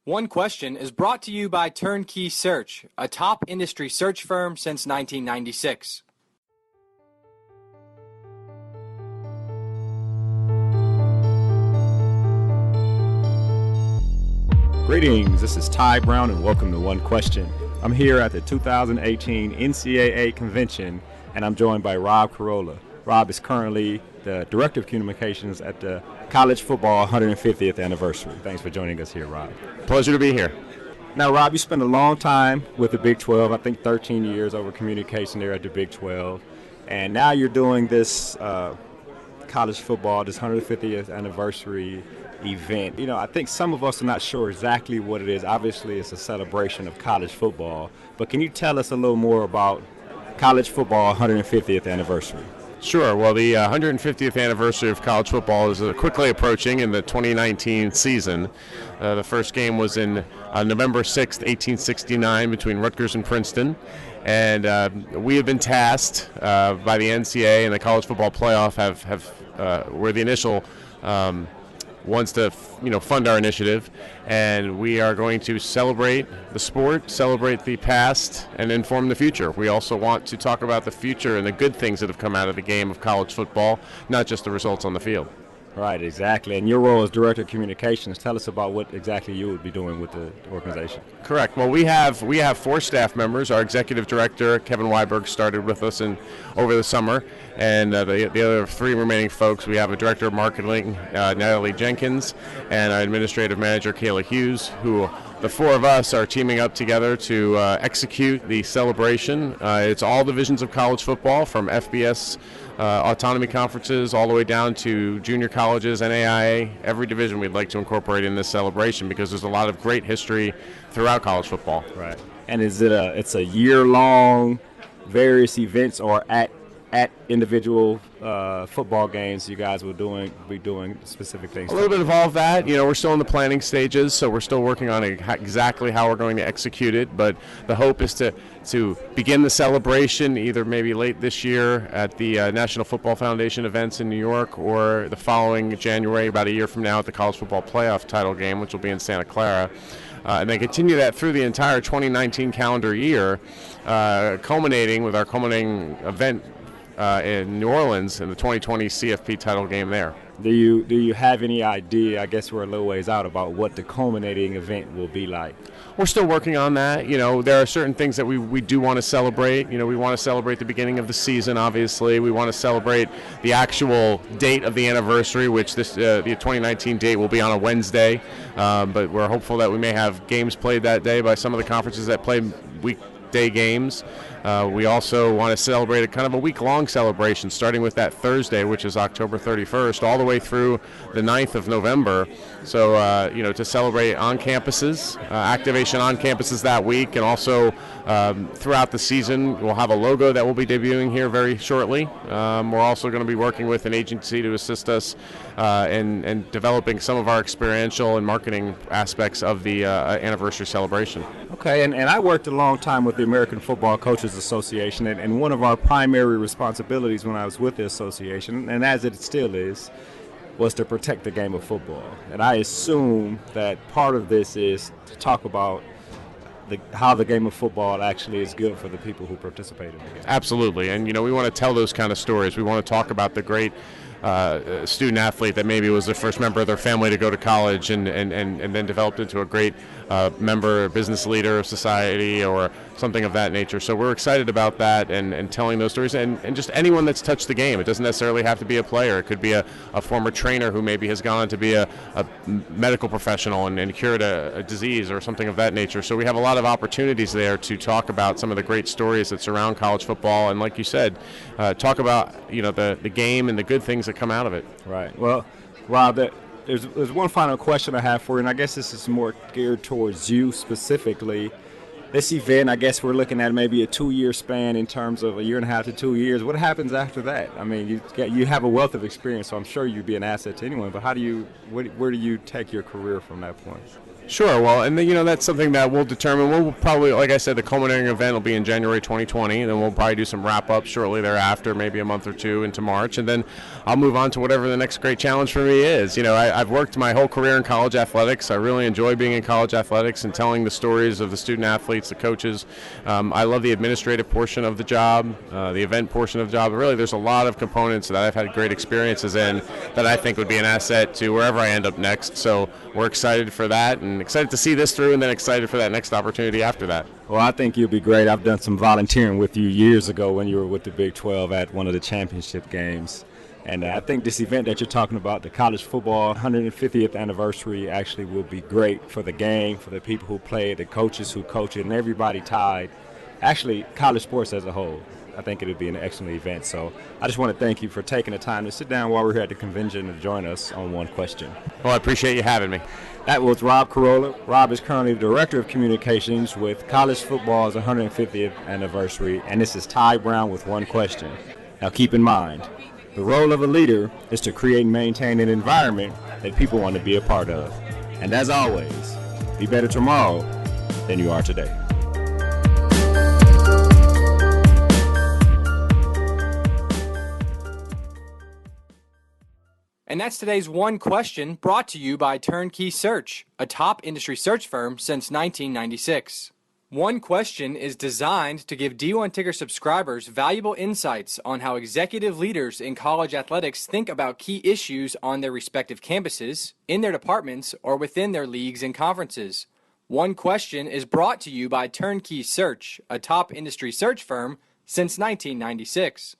One Question is brought to you by Turnkey Search, a top industry search firm since 1996. Greetings, this is Tai Brown and welcome to One Question. I'm here at the 2018 NCAA Convention and I'm joined by Rob Carolla. Rob is currently the Director of Communications at the College Football 150th Anniversary. Thanks for joining us here, Rob. Pleasure to be here. Now, Rob, you spent a long time with the Big 12, I think 13 years over communication there at the Big 12, and now you're doing this college football, this 150th anniversary event. You know, I think some of us are not sure exactly what it is. Obviously, it's a celebration of college football, but can you tell us a little more about College Football 150th Anniversary? Sure. Well, the 150th anniversary of college football is quickly approaching in the 2019 season. The first game was in November 6th, 1869 between Rutgers and Princeton. And we have been tasked by the NCAA and the College Football Playoff were the initial ones to fund our initiative, and we are going to celebrate the sport, celebrate the past, and inform the future. We also want to talk about the future and the good things that have come out of the game of college football, not just the results on the field. Right, exactly. And your role as Director of Communications, tell us about what exactly you would be doing with the organization. Correct. Well, we have 4 staff members. Our Executive Director, Kevin Weiberg, started with us over the summer, and the other 3 remaining folks, we have a Director of Marketing, Natalie Jenkins, and our Administrative Manager, Kayla Hughes, who the 4 of us are teaming up together to execute the celebration. It's all divisions of college football, from FBS autonomy conferences all the way down to junior colleges, NAIA, every division we'd like to incorporate in this celebration because there's a lot of great history throughout college football. Right. And it's a year-long various events or at individual football games you guys will be doing specific things? A little bit of all of that. We're still in the planning stages, so we're still working on exactly how we're going to execute it, but the hope is to begin the celebration either maybe late this year at the National Football Foundation events in New York, or the following January, about a year from now, at the College Football Playoff title game, which will be in Santa Clara. And then continue that through the entire 2019 calendar year, culminating with our culminating event in New Orleans in the 2020 CFP title game there. Do you have any idea, I guess we're a little ways out, about what the culminating event will be like? We're still working on that. There are certain things that we do want to celebrate. We want to celebrate the beginning of the season, obviously. We want to celebrate the actual date of the anniversary, which the 2019 date will be on a Wednesday. But we're hopeful that we may have games played that day by some of the conferences that play weekday games. We also want to celebrate a week-long celebration, starting with that Thursday, which is October 31st, all the way through the 9th of November. So, to celebrate on campuses, activation on campuses that week, and also throughout the season, we'll have a logo that will be debuting here very shortly. We're also going to be working with an agency to assist us in developing some of our experiential and marketing aspects of the anniversary celebration. Okay, and I worked a long time with the American Football Coaches Association, and one of our primary responsibilities when I was with the association, and as it still is, was to protect the game of football. And I assume that part of this is to talk about how the game of football actually is good for the people who participate in the game. Absolutely, and we want to tell those kind of stories. We want to talk about the great student athlete that maybe was the first member of their family to go to college and then developed into a great member, business leader of society, or something of that nature. So we're excited about that and telling those stories, and just anyone that's touched the game. It doesn't necessarily have to be a player. It could be a former trainer who maybe has gone on to be a medical professional and cured a disease or something of that nature. So we have a lot of opportunities there to talk about some of the great stories that surround college football, and like you said, talk about the game and the good things that come out of it. Right. Well, Rob, there's one final question I have for you, and I guess this is more geared towards you specifically. This event, I guess we're looking at maybe a 2-year span in terms of a year and a half to 2 years. What happens after that? I mean, you have a wealth of experience, so I'm sure you'd be an asset to anyone, but where do you take your career from that point? Sure. Well, and then, that's something that we'll determine. We'll probably, like I said, the culminating event will be in January 2020, and then we'll probably do some wrap-up shortly thereafter, maybe a month or two into March, and then I'll move on to whatever the next great challenge for me is. I've worked my whole career in college athletics. I really enjoy being in college athletics and telling the stories of the student athletes, the coaches. I love the administrative portion of the job, the event portion of the job. But really, there's a lot of components that I've had great experiences in that I think would be an asset to wherever I end up next. So we're excited for that, and excited to see this through, and then excited for that next opportunity after that. Well, I think you'll be great. I've done some volunteering with you years ago when you were with the Big 12 at one of the championship games. And I think this event that you're talking about, the college football 150th anniversary, actually will be great for the game, for the people who play it, the coaches who coach it, and everybody tied. Actually, college sports as a whole. I think it'll be an excellent event. So I just want to thank you for taking the time to sit down while we're here at the convention and join us on One Question. Well, I appreciate you having me. That was Rob Carolla. Rob is currently the Director of Communications with college football's 150th anniversary, and this is Tai Brown with One Question. Now keep in mind, the role of a leader is to create and maintain an environment that people want to be a part of. And as always, be better tomorrow than you are today. And that's today's One Question, brought to you by Turnkey Search, a top industry search firm since 1996. One Question is designed to give D1 Ticker subscribers valuable insights on how executive leaders in college athletics think about key issues on their respective campuses, in their departments, or within their leagues and conferences. One Question is brought to you by Turnkey Search, a top industry search firm since 1996.